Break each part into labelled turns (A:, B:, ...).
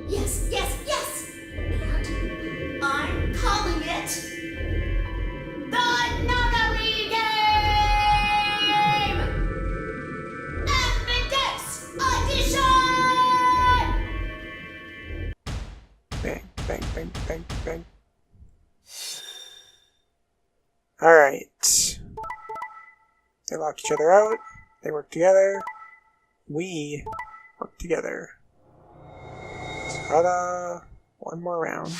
A: Yes, yes, yes! And I'm calling it the Nonary Game! Appendix Audition!
B: Bang, bang, bang, bang, bang. Alright. They lock each other out. They work together. We work together. Ta-da! One more round.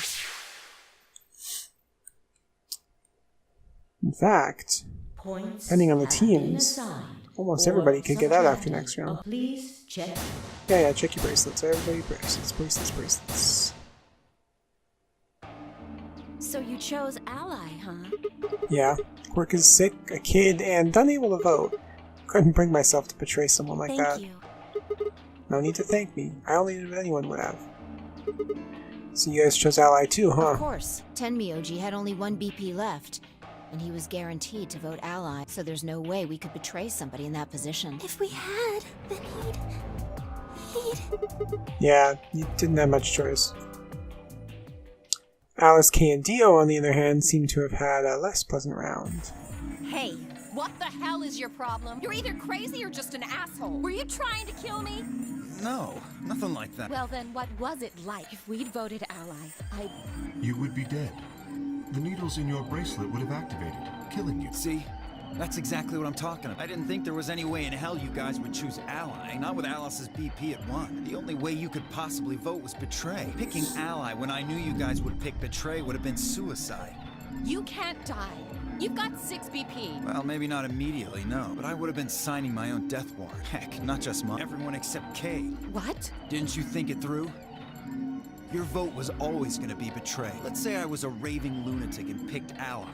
B: In fact, depending on the teams, almost everybody could get out after next round.
C: Please check.
B: Yeah, check your bracelets. Everybody bracelets, bracelets, bracelets.
D: So you chose Ally, huh?
B: Yeah, Quirk is sick, a kid, and unable to vote. Couldn't bring myself to betray someone like that.
D: Thank you.
B: No need to thank me. I only did what anyone would have. So you guys chose Ally too, huh?
D: Of course. Tenmyoji had only one BP left, and he was guaranteed to vote Ally, so there's no way we could betray somebody in that position.
A: If we had, then he'd...
B: Yeah, you didn't have much choice. Alice, Kay, and Dio, on the other hand, seem to have had a less pleasant round.
E: Hey, what the hell is your problem? You're either crazy or just an asshole. Were you trying to kill me?
F: No, nothing like that.
E: Well then, what was it like? If we'd voted Ally,
G: You would be dead. The needles in your bracelet would have activated, killing you.
F: See? That's exactly what I'm talking about. I didn't think there was any way in hell you guys would choose Ally, not with Alice's BP at 1. The only way you could possibly vote was Betray. Picking Ally when I knew you guys would pick Betray would have been suicide.
E: You can't die. You've got 6 BP.
F: Well, maybe not immediately, no, but I would have been signing my own death warrant. Heck, not just mine. Everyone except Kay.
E: What?
F: Didn't you think it through? Your vote was always gonna be Betray. Let's say I was a raving lunatic and picked Ally.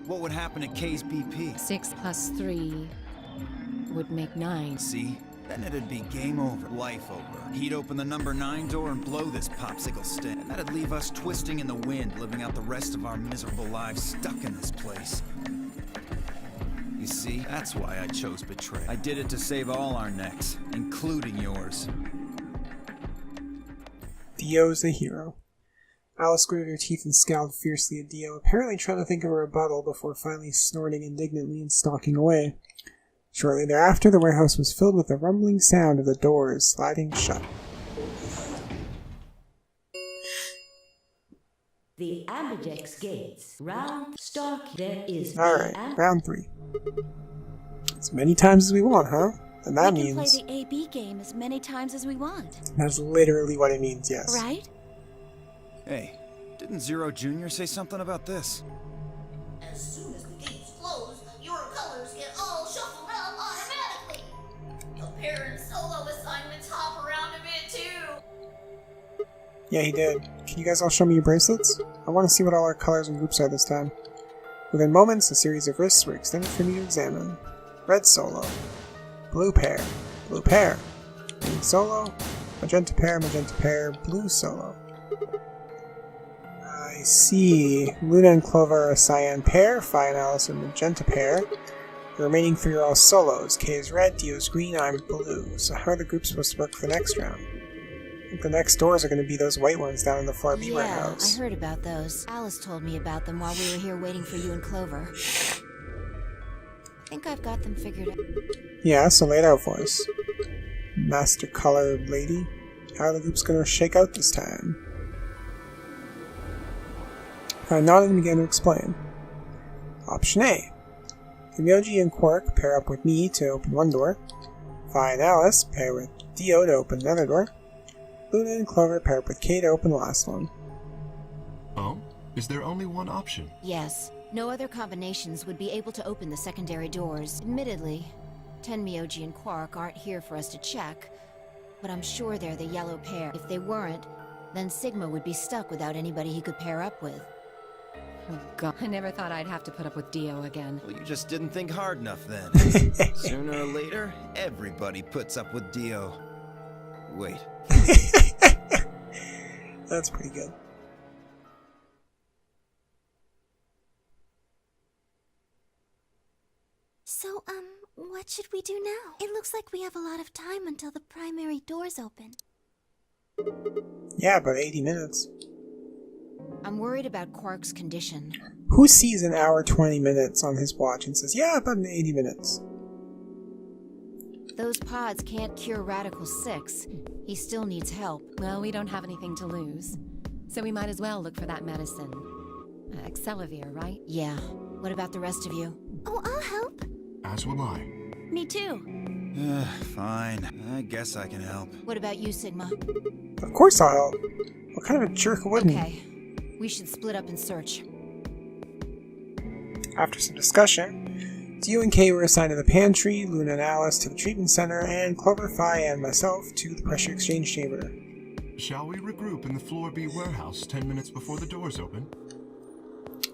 F: What would happen to Kay's BP?
E: 6 plus 3 would make 9.
F: See? Then it'd be game over, life over. He'd open the number 9 door and blow this popsicle stick. And that'd leave us twisting in the wind, living out the rest of our miserable lives stuck in this place. You see, that's why I chose Betray. I did it to save all our necks, including yours.
B: Dio's the hero. Alice gritted her teeth and scowled fiercely at Dio, apparently trying to think of a rebuttal before finally snorting indignantly and stalking away. Shortly thereafter, the warehouse was filled with the rumbling sound of the doors sliding shut.
C: The Ambidex gates. Round stock. There is.
B: Alright, round 3. As many times as we want, huh? And that
D: We can
B: means...
D: play the AB game as many times as we want.
B: That's literally what it means, yes.
D: Right?
F: Hey, didn't Zero Jr. say something about this?
A: As soon as the gates close, your colors get all shuffled up automatically. The parent solo assignments hop around a bit too.
B: Yeah, he did. Can you guys all show me your bracelets? I want to see what all our colors and groups are this time. Within moments, a series of wrists were extended for me to examine. Red solo. Blue pair. Blue pair. Green solo. Magenta pair, blue solo. I see. Luna and Clover are a cyan pair, Fi and Alice are a magenta pair. The remaining 3 are all solos. Kay is red, Dio's green, I'm blue. So how are the groups supposed to work for the next round? I think the next doors are going to be those white ones down in the 4B warehouse.
D: I heard about those. Alice told me about them while we were here waiting for you and Clover. I think I've got them figured out.
B: Yeah, so lay it out for us. Master Color Lady, how are the groups going to shake out this time? I nodded and began to explain. Option A. Tenmyoji and Quark pair up with me to open one door. Fi and Alice pair with Dio to open another door. Luna and Clover pair up with Kay to open the last one.
G: Oh? Is there only one option?
D: Yes. No other combinations would be able to open the secondary doors. Admittedly, Tenmyoji and Quark aren't here for us to check, but I'm sure they're the yellow pair. If they weren't, then Sigma would be stuck without anybody he could pair up with.
E: Oh god, I never thought I'd have to put up with Dio again.
F: Well, you just didn't think hard enough then. Sooner or later, everybody puts up with Dio. Wait.
B: That's pretty good.
A: So, what should we do now? It looks like we have a lot of time until the primary doors open.
B: Yeah, about 80 minutes.
D: I'm worried about Quark's condition.
B: Who sees an hour 20 minutes on his watch and says, yeah, about 80 minutes?
D: Those pods can't cure Radical 6. He still needs help.
E: Well, we don't have anything to lose. So we might as well look for that medicine. Excelivir, right?
D: Yeah. What about the rest of you?
A: Oh, I'll help.
G: As will I.
A: Me too.
F: Fine. I guess I can help.
D: What about you, Sigma?
B: Of course I'll help. What kind of a jerk wouldn't?
D: Okay. We should split up and search.
B: After some discussion, Dio and Kay were assigned to the pantry, Luna and Alice to the treatment center, and Clover, Phi, and myself to the pressure exchange chamber.
G: Shall we regroup in the Floor B warehouse 10 minutes before the doors open?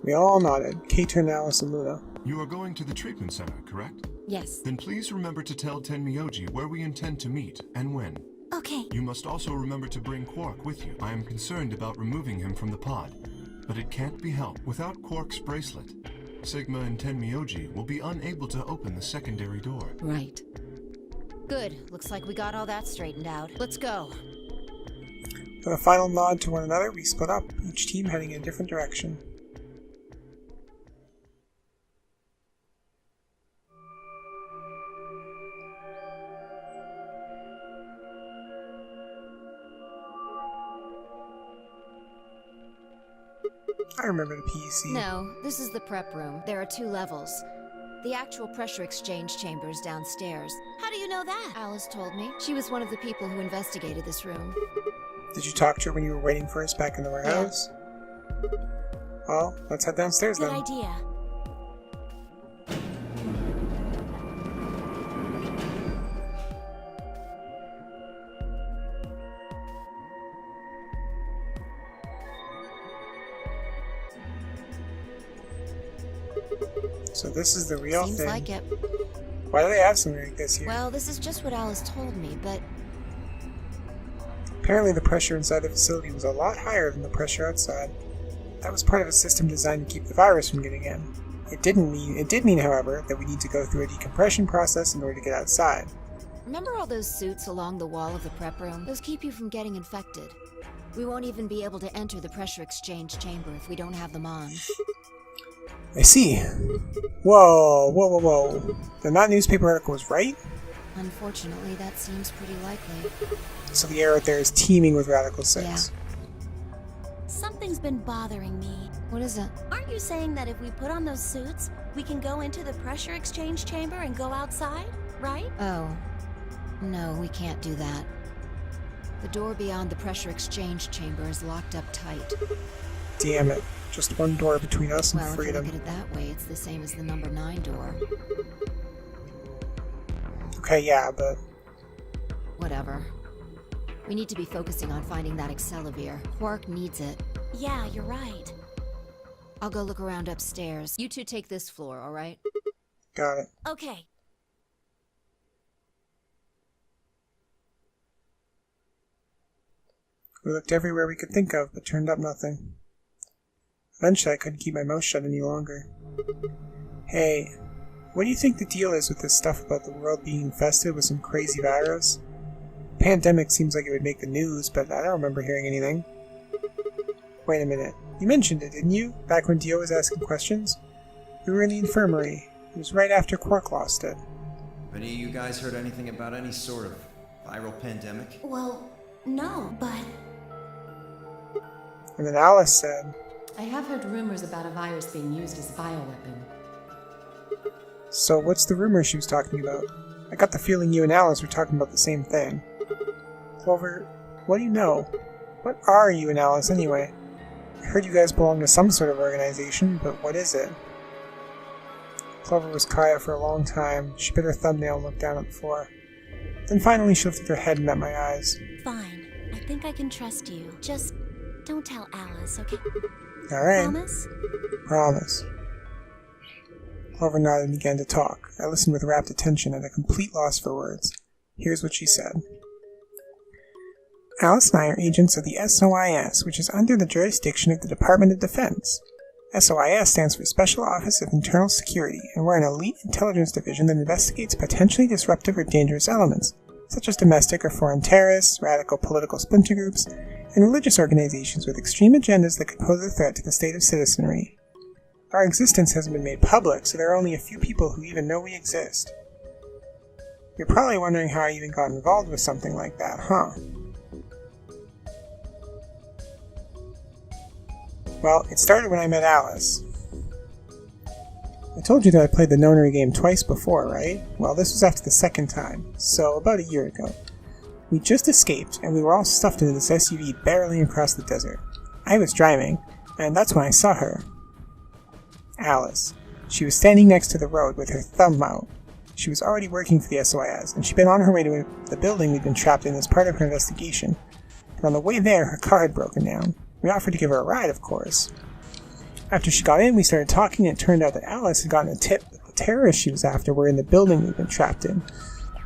B: We all nodded. Kay turned to Alice and Luna.
G: You are going to the treatment center, correct?
E: Yes.
G: Then please remember to tell Tenmyoji where we intend to meet and when.
A: Okay.
G: You must also remember to bring Quark with you. I am concerned about removing him from the pod, but it can't be helped. Without Quark's bracelet, Sigma and Tenmyoji will be unable to open the secondary door.
E: Right.
D: Good. Looks like we got all that straightened out. Let's go.
B: With a final nod to one another, we split up, each team heading in a different direction. I remember the PEC.
D: No, this is the prep room. There are 2 levels. The actual pressure exchange chamber is downstairs.
A: How do you know that?
D: Alice told me. She was one of the people who investigated this room.
B: Did you talk to her when you were waiting for us back in the warehouse? Yeah. Well, let's head downstairs
A: Good
B: then.
A: idea.
B: So this is the real
D: Seems
B: thing.
D: like it.
B: Why do they have something like this here?
D: Well, this is just what Alice told me, but
B: Apparently the pressure inside the facility was a lot higher than the pressure outside. That was part of a system designed to keep the virus from getting in. It did mean, however, that we need to go through a decompression process in order to get outside.
D: remember all those suits along the wall of the prep room? Those keep you from getting infected. We won't even be able to enter the pressure exchange chamber if we don't have them on.
B: I see. Whoa, whoa, whoa, whoa. Then that newspaper article was right?
D: Unfortunately, that seems pretty likely.
B: So the air out there is teeming with Radical 6.
D: Yeah.
A: Something's been bothering me.
D: What is it?
A: Aren't you saying that if we put on those suits, we can go into the pressure exchange chamber and go outside, right?
D: Oh. No, we can't do that. The door beyond the pressure exchange chamber is locked up tight.
B: Damn it. Just one door between us and
D: Well, if you
B: freedom.
D: look at it that way, it's the same as the number 9 door.
B: Okay, yeah, but...
D: Whatever. We need to be focusing on finding that Excelivir. Quark needs it.
A: Yeah, you're right.
D: I'll go look around upstairs. You two take this floor, alright?
B: Got it.
A: Okay.
B: We looked everywhere we could think of, but turned up nothing. Eventually, I couldn't keep my mouth shut any longer. Hey, what do you think the deal is with this stuff about the world being infested with some crazy virus? Pandemic seems like it would make the news, but I don't remember hearing anything. Wait a minute. You mentioned it, didn't you? Back when Dio was asking questions? We were in the infirmary. It was right after Quark lost it.
H: Have any of you guys heard anything about any sort of viral pandemic?
A: Well, no, but...
B: And then Alice said,
E: I have heard rumors about a virus being used as a bioweapon.
B: So what's the rumor she was talking about? I got the feeling you and Alice were talking about the same thing. Clover, what do you know? What are you and Alice anyway? I heard you guys belong to some sort of organization, but what is it? Clover was quiet for a long time. She bit her thumbnail and looked down at the floor. Then finally she lifted her head and met my eyes.
A: Fine. I think I can trust you. Just don't tell Alice, okay?
B: Alright.
A: Promise?
B: Promise. Clover nodded and began to talk. I listened with rapt attention at a complete loss for words. Here's what she said. Alice and I are agents of the SOIS, which is under the jurisdiction of the Department of Defense. SOIS stands for Special Office of Internal Security, and we're an elite intelligence division that investigates potentially disruptive or dangerous elements, such as domestic or foreign terrorists, radical political splinter groups, and religious organizations with extreme agendas that could pose a threat to the state of citizenry. Our existence hasn't been made public, so there are only a few people who even know we exist. You're probably wondering how I even got involved with something like that, huh? Well, it started when I met Alice. I told you that I played the Nonary game twice before, right? Well, this was after the second time, so about a year ago. We just escaped, and we were all stuffed into this SUV barreling across the desert. I was driving, and that's when I saw her. Alice. She was standing next to the road with her thumb out. She was already working for the SOIS, and she'd been on her way to the building we'd been trapped in as part of her investigation. But on the way there, her car had broken down. We offered to give her a ride, of course. After she got in, we started talking, and it turned out that Alice had gotten a tip that the terrorists she was after were in the building we'd been trapped in.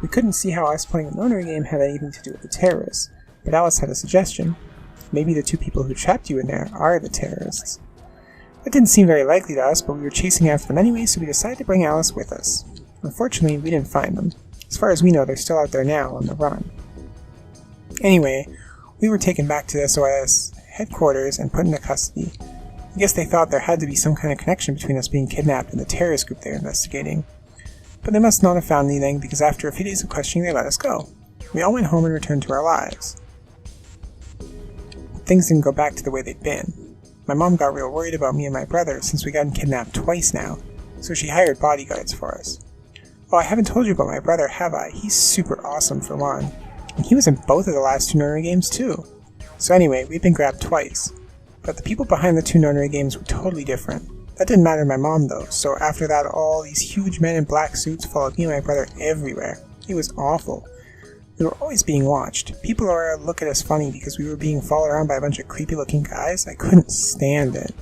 B: We couldn't see how us playing the Nonary game had anything to do with the terrorists, but Alice had a suggestion. Maybe the two people who trapped you in there are the terrorists. That didn't seem very likely to us, but we were chasing after them anyway, so we decided to bring Alice with us. Unfortunately, we didn't find them. As far as we know, they're still out there now on the run. Anyway, we were taken back to the SOIS headquarters and put into custody. I guess they thought there had to be some kind of connection between us being kidnapped and the terrorist group they were investigating. But they must not have found anything, because after a few days of questioning they let us go. We all went home and returned to our lives. Things didn't go back to the way they'd been. My mom got real worried about me and my brother since we gotten kidnapped twice now, so she hired bodyguards for us. Oh, I haven't told you about my brother, have I? He's super awesome for one. And he was in both of the last two Nonary games too. So anyway, we've been grabbed twice. But the people behind the two Nonary games were totally different. That didn't matter to my mom though, so after that all these huge men in black suits followed me and my brother everywhere. It was awful. We were always being watched. People would look at us funny because we were being followed around by a bunch of creepy looking guys. I couldn't stand it.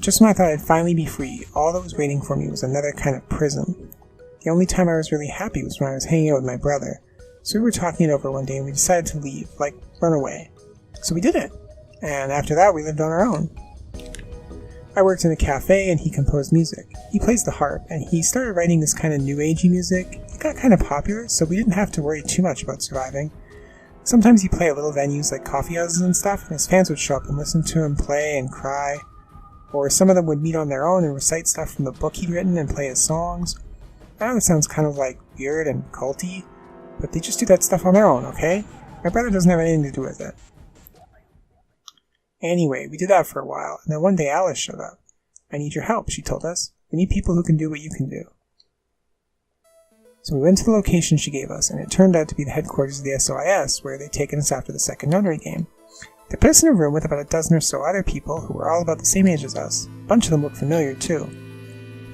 B: Just when I thought I'd finally be free, all that was waiting for me was another kind of prison. The only time I was really happy was when I was hanging out with my brother. So we were talking it over one day and we decided to leave, like run away. So we did it. And after that we lived on our own. I worked in a cafe and he composed music. He plays the harp and he started writing this kind of new agey music. It got kind of popular, so we didn't have to worry too much about surviving. Sometimes he'd play at little venues like coffee houses and stuff, and his fans would show up and listen to him play and cry. Or some of them would meet on their own and recite stuff from the book he'd written and play his songs. I know this sounds kind of like weird and culty, but they just do that stuff on their own, okay? My brother doesn't have anything to do with it. Anyway, we did that for a while, and then one day Alice showed up. I need your help, she told us. We need people who can do what you can do. So we went to the location she gave us, and it turned out to be the headquarters of the SOIS, where they'd taken us after the second Nonary game. They put us in a room with about a dozen or so other people who were all about the same age as us. A bunch of them looked familiar, too.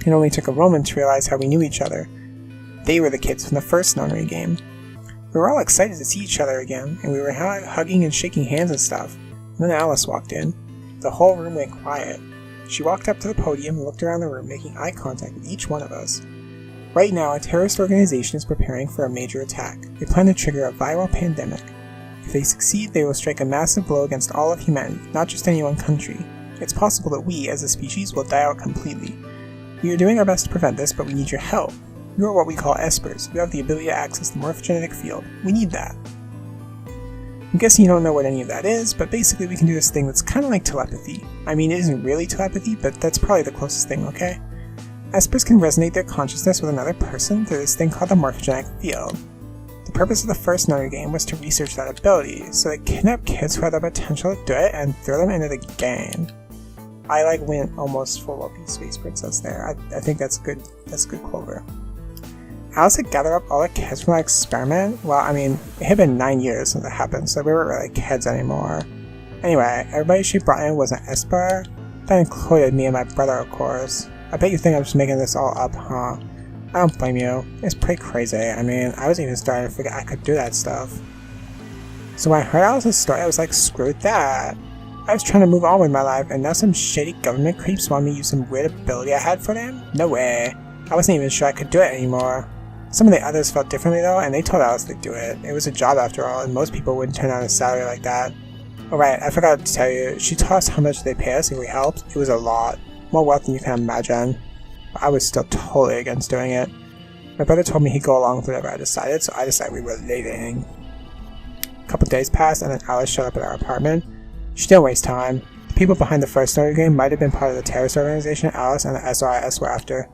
B: It only took a moment to realize how we knew each other. They were the kids from the first Nonary game. We were all excited to see each other again, and we were hugging and shaking hands and stuff. And then Alice walked in. The whole room went quiet. She walked up to the podium and looked around the room, making eye contact with each one of us. Right now, a terrorist organization is preparing for a major attack. They plan to trigger a viral pandemic. If they succeed, they will strike a massive blow against all of humanity, not just any one country. It's possible that we, as a species, will die out completely. We are doing our best to prevent this, but we need your help. You are what we call espers. You have the ability to access the morphogenetic field. We need that. I'm guessing you don't know what any of that is, but basically we can do this thing that's kind of like telepathy. I mean, it isn't really telepathy, but that's probably the closest thing, okay? Espers can resonate their consciousness with another person through this thing called the morphogenetic field. The purpose of the first Nonary game was to research that ability, so they kidnap kids who had the potential to do it and throw them into the game. I went almost full OP Space Princess there. I think that's good Clover. Alice had gathered up all the kids from that experiment. Well, I mean, it had been 9 years since that happened, so we weren't really kids anymore. Anyway, everybody she brought in was an Esper. That included me and my brother, of course. I bet you think I'm just making this all up, huh? I don't blame you. It's pretty crazy. I mean, I was even starting to forget I could do that stuff. So when I heard Alice's story, I was like, screw that. I was trying to move on with my life, and now some shitty government creeps want me to use some weird ability I had for them? No way. I wasn't even sure I could do it anymore. Some of the others felt differently though, and they told Alice they'd do it. It was a job after all, and most people wouldn't turn down a salary like that. Oh right, I forgot to tell you, she told us how much they pay us if we helped. It was a lot. More wealth than you can imagine. But I was still totally against doing it. My brother told me he'd go along with whatever I decided, so I decided we were leaving. A couple days passed, and then Alice showed up at our apartment. She didn't waste time. The people behind the first Nonary game might have been part of the terrorist organization Alice and the SOIS were after.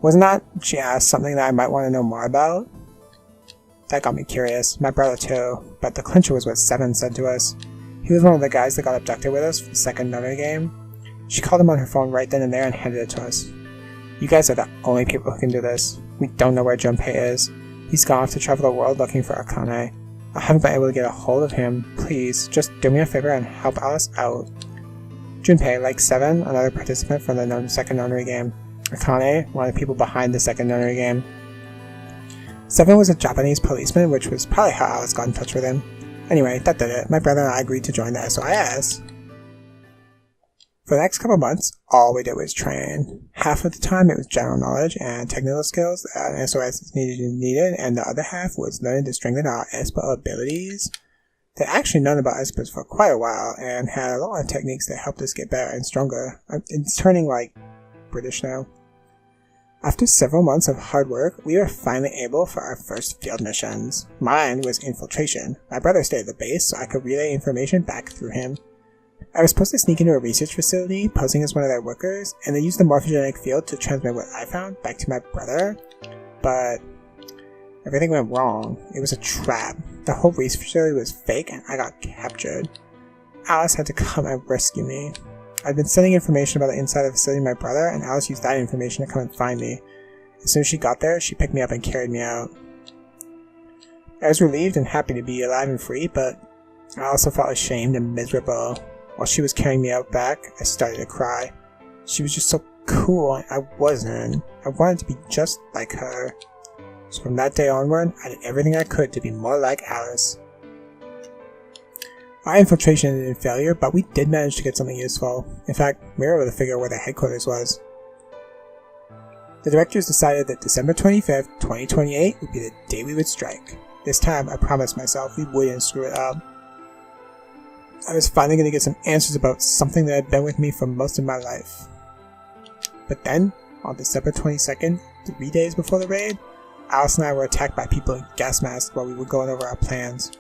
B: Wasn't that, she asked, something that I might want to know more about? That got me curious. My brother too. But the clincher was what Seven said to us. He was one of the guys that got abducted with us for the second Nonary game. She called him on her phone right then and there and handed it to us. You guys are the only people who can do this. We don't know where Junpei is. He's gone off to travel the world looking for Akane. I haven't been able to get a hold of him. Please, just do me a favor and help Alice out. Junpei, like Seven, another participant from the second Nonary game. Akane, one of the people behind the second Nonary game. Seven was a Japanese policeman, which was probably how Alice got in touch with him. Anyway, that did it. My brother and I agreed to join the SOIS. For the next couple months, all we did was train. Half of the time it was general knowledge and technical skills that an SOIS needed, and the other half was learning to strengthen our Esper abilities. They actually known about Espers for quite a while, and had a lot of techniques that helped us get better and stronger. It's turning, like, British now. After several months of hard work, we were finally able for our first field missions. Mine was infiltration. My brother stayed at the base, so I could relay information back through him. I was supposed to sneak into a research facility, posing as one of their workers, and then use the morphogenic field to transmit what I found back to my brother. But everything went wrong. It was a trap. The whole research facility was fake, and I got captured. Alice had to come and rescue me. I'd been sending information about the inside of the facility to my brother, and Alice used that information to come and find me. As soon as she got there, she picked me up and carried me out. I was relieved and happy to be alive and free, but I also felt ashamed and miserable. While she was carrying me out back, I started to cry. She was just so cool, and I wasn't. I wanted to be just like her. So from that day onward, I did everything I could to be more like Alice. Our infiltration ended in failure, but we did manage to get something useful. In fact, we were able to figure out where the headquarters was. The directors decided that December 25th, 2028 would be the day we would strike. This time, I promised myself we wouldn't screw it up. I was finally going to get some answers about something that had been with me for most of my life. But then, on December 22nd, 3 days before the raid, Alice and I were attacked by people in gas masks while we were going over our plans.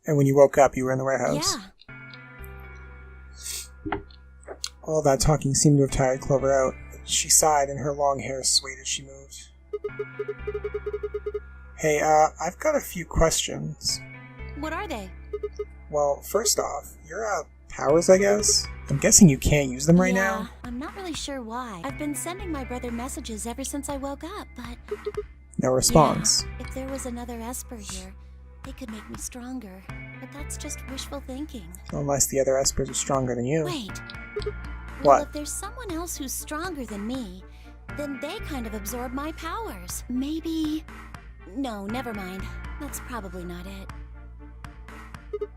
B: And when you woke up, you were in the warehouse.
E: Yeah.
B: All that talking seemed to have tired Clover out. She sighed and her long hair swayed as she moved. Hey, I've got a few questions.
E: What are they?
B: Well, first off, your, powers, I guess? I'm guessing you can't use them right now?
E: I'm not really sure why. I've been sending my brother messages ever since I woke up, but...
B: No response.
E: Yeah, if there was another Esper here, they could make me stronger. But that's just wishful thinking.
B: Unless the other Espers are stronger than you.
E: Wait.
B: What?
E: Well, if there's someone else who's stronger than me, then they kind of absorb my powers. Maybe... No, never mind. That's probably not it.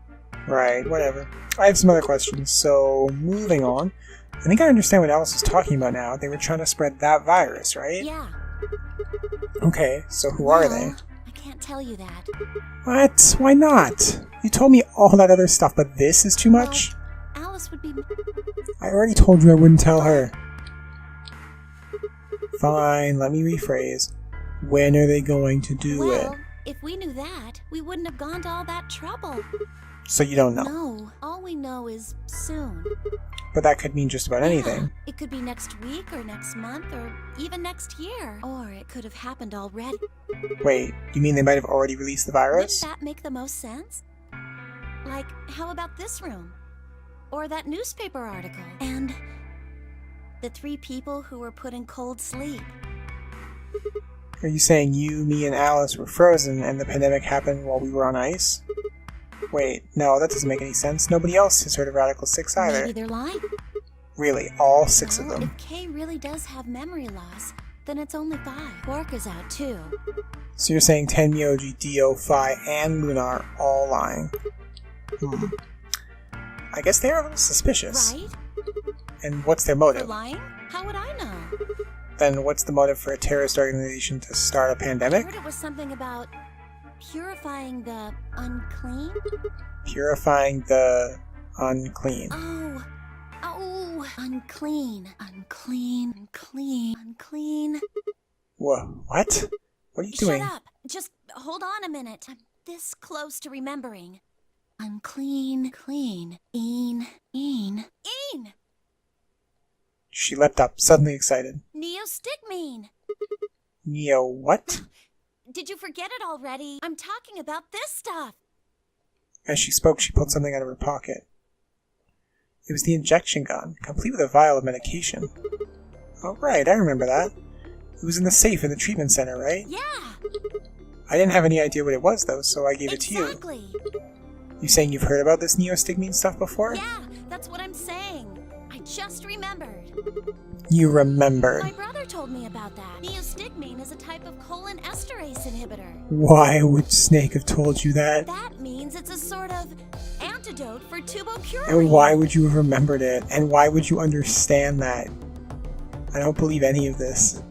B: Right, whatever. I have some other questions, so moving on. I think I understand what Alice is talking about now. They were trying to spread that virus, right?
E: Yeah.
B: Okay, so who are they?
E: I can't tell you that.
B: What? Why not? You told me all that other stuff, but this is too much?
E: Well, Alice would be...
B: I already told you I wouldn't tell her. Fine, let me rephrase. When are they going to do it?
E: Well, if we knew that, we wouldn't have gone to all that trouble.
B: So you don't know?
E: No, all we know is soon.
B: But that could mean just about anything.
E: It could be next week or next month or even next year. Or it could have happened already.
B: Wait, you mean they might have already released the virus?
E: Wouldn't that make the most sense? Like, how about this room? Or that newspaper article? And the 3 people who were put in cold sleep.
B: Are you saying you, me, and Alice were frozen and the pandemic happened while we were on ice? Wait, no, that doesn't make any sense. Nobody else has heard of Radical 6 either.
E: Maybe they're lying.
B: Really, all 6 of them.
E: If Kay really does have memory loss, then it's only 5. Quark is out too.
B: So you're saying Tenmyoji, Dio, Phi, and Luna are all lying. I guess they're a little suspicious.
E: Right?
B: And what's their
E: For
B: motive?
E: lying? How would I know?
B: Then what's the motive for a terrorist organization to start a
E: I
B: pandemic?
E: heard it was something about purifying the unclean?
B: Purifying the unclean.
E: Oh, unclean, unclean, unclean, unclean.
B: Whoa, what? What are you doing?
E: Shut up. Just hold on a minute. I'm this close to remembering. Unclean, clean, een.
B: She leapt up, suddenly excited.
E: Neostigmine.
B: Neo what?
E: Did you forget it already? I'm talking about this stuff.
B: As she spoke, she pulled something out of her pocket. It was the injection gun, complete with a vial of medication. Oh, right, I remember that. It was in the safe in the treatment center, right?
E: Yeah.
B: I didn't have any idea what it was, though, so I gave it to you.
E: Exactly.
B: You saying you've heard about this neostigmine stuff before?
E: Yeah, that's what I'm saying. I just remembered.
B: You remembered.
E: My brother told me about that. Neostigmine is a type of colon esterase inhibitor.
B: Why would Snake have told you that?
E: That means it's a sort of antidote for tuberculosis.
B: And why would you have remembered it? And why would you understand that? I don't believe any of this.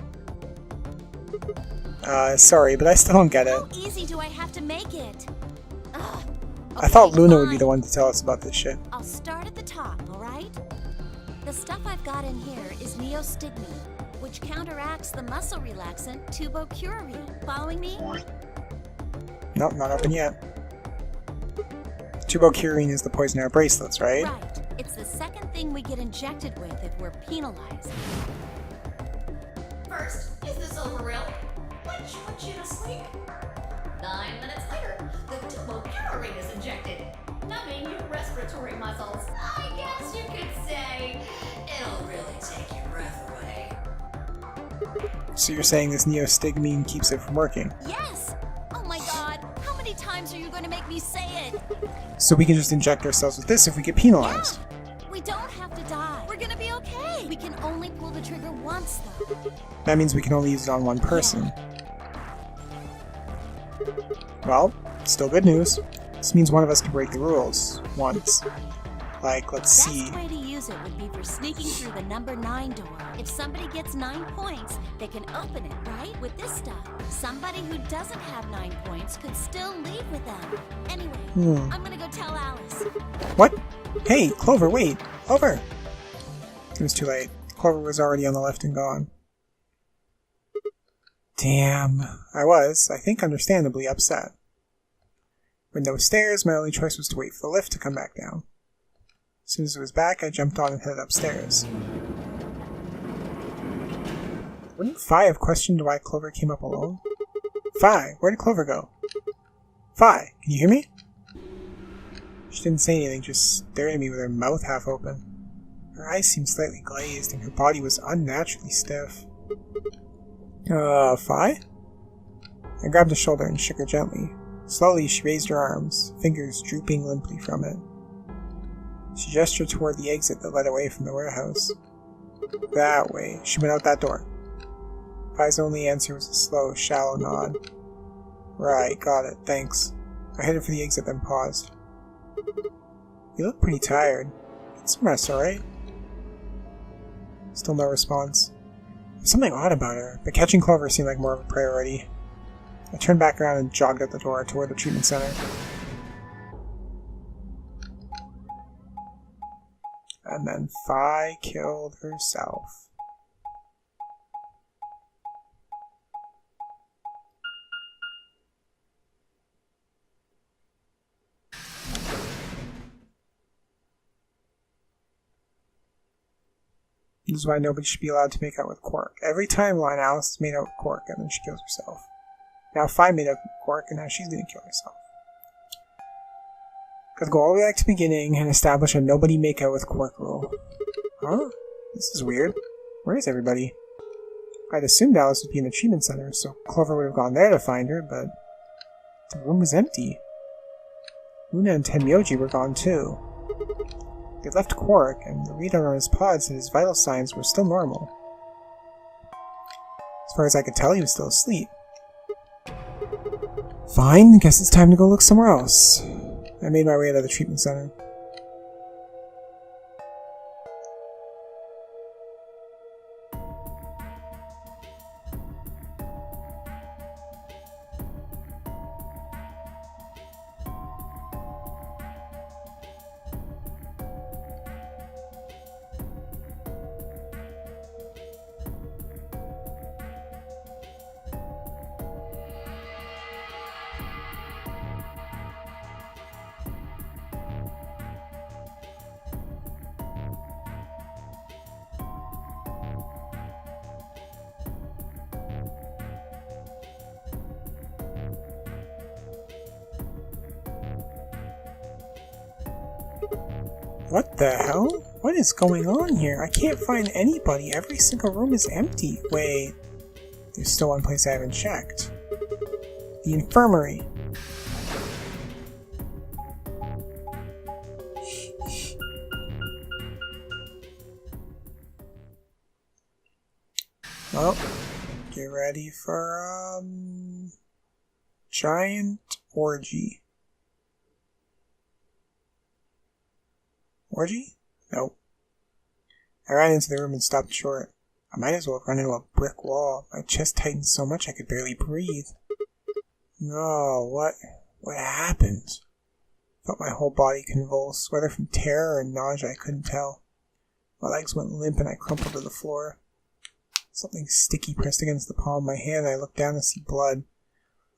B: Sorry, but I still don't get it.
E: How easy do I have to make it? Ugh.
B: I thought
E: Okay,
B: Luna would be
E: fine.
B: the one to tell us about this shit.
E: I'll start at the top, alright? The stuff I've got in here is neostigmine, which counteracts the muscle relaxant tubercurin. Following me?
B: Nope, not open yet. Tubercurin is the poison in our bracelets, right?
E: Right. It's the second thing we get injected with if we're penalized.
A: First, is this over real? Which puts you to sleep. 9 minutes later, the tubercurin is injected, numbing your respiratory muscles. I guess you could say it'll really take your breath away.
B: So you're saying this neostigmine keeps it from working?
E: Yes! Oh my god, how many times are you going to make me say it?
B: So we can just inject ourselves with this if we get penalized?
E: Yeah! We don't have to die. We're gonna be okay. We can only pull the trigger once, though.
B: That means we can only use it on one person. Well, still good news. This means one of us can break the rules. Once. Like, let's see.
E: Best way to use it would be for sneaking through the number 9 door. If somebody gets 9 points, they can open it, right? With this stuff. Somebody who doesn't have 9 points could still leave with them. Anyway, I'm gonna go tell Alice.
B: What? Hey, Clover, wait! Clover! It was too late. Clover was already on the left and gone. Damn. I was, I think understandably, upset. With no stairs, my only choice was to wait for the lift to come back down. As soon as it was back, I jumped on and headed upstairs. Wouldn't Fi have questioned why Clover came up alone? Fi, where did Clover go? Fi, can you hear me? She didn't say anything, just stared at me with her mouth half open. Her eyes seemed slightly glazed, and her body was unnaturally stiff. Fi? I grabbed her shoulder and shook her gently. Slowly, she raised her arms, fingers drooping limply from it. She gestured toward the exit that led away from the warehouse. That way. She went out that door. Fi's only answer was a slow, shallow nod. Right, got it, thanks. I headed for the exit, then paused. You look pretty tired. Get some rest, alright? Still no response. There's something odd about her, but catching Clover seemed like more of a priority. I turned back around and jogged out the door toward the treatment center. And then Fi killed herself. This is why nobody should be allowed to make out with Quark. Every timeline, Alice has made out with Quark, and then she kills herself. Now Fi made out with Quark, and now she's gonna kill herself. Gotta go all the way back to the beginning and establish a nobody make out with Quark rule. Huh? This is weird. Where is everybody? I'd assumed Alice would be in the treatment center, so Clover would have gone there to find her, but the room was empty. Luna and Tenmyoji were gone too. They left Quark, and the reader on his pod said his vital signs were still normal. As far as I could tell, he was still asleep. Fine, guess it's time to go look somewhere else. I made my way to the treatment center. What the hell? What is going on here? I can't find anybody. Every single room is empty. Wait. There's still one place I haven't checked. The infirmary. Well, get ready for, giant orgy. Orgy? Nope. I ran into the room and stopped short. I might as well have run into a brick wall. My chest tightened so much I could barely breathe. No, what happened? I felt my whole body convulse, whether from terror or nausea I couldn't tell. My legs went limp and I crumpled to the floor. Something sticky pressed against the palm of my hand and I looked down to see blood.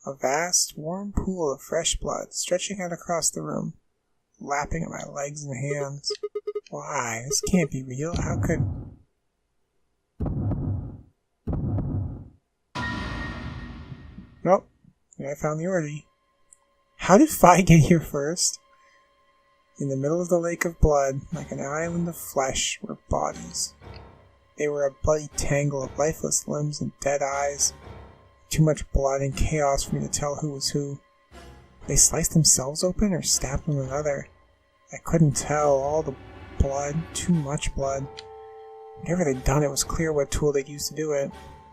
B: A vast, warm pool of fresh blood stretching out across the room, lapping at my legs and hands. Why? This can't be real. How could... Nope. I found the orgy. How did Fi get here first? In the middle of the lake of blood, like an island of flesh, were bodies. They were a bloody tangle of lifeless limbs and dead eyes. Too much blood and chaos for me to tell who was who. They sliced themselves open or stabbed one another. I couldn't tell. All the blood, too much blood. Whatever they'd done, it was clear what tool they'd used to do it.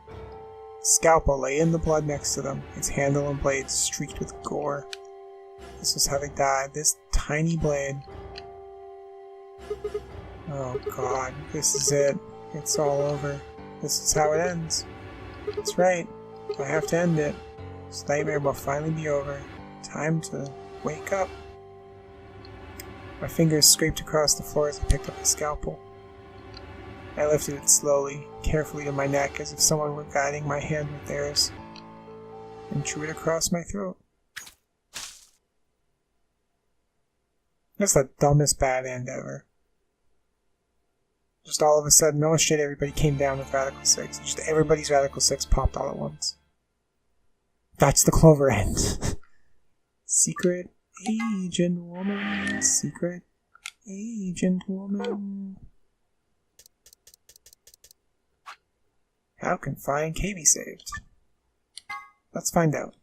B: A scalpel lay in the blood next to them, its handle and blade streaked with gore. This was how they died, this tiny blade. Oh god, this is it. It's all over. This is how it ends. That's right. I have to end it. This nightmare will finally be over. Time to wake up. My fingers scraped across the floor as I picked up the scalpel. I lifted it slowly, carefully to my neck as if someone were guiding my hand with theirs, and drew it across my throat. That's the dumbest bad end ever. Just all of a sudden, oh shit, everybody came down with Radical 6. Just everybody's Radical 6 popped all at once. That's the Clover end. Secret agent woman. Secret agent woman. How can Fi and K be saved? Let's find out.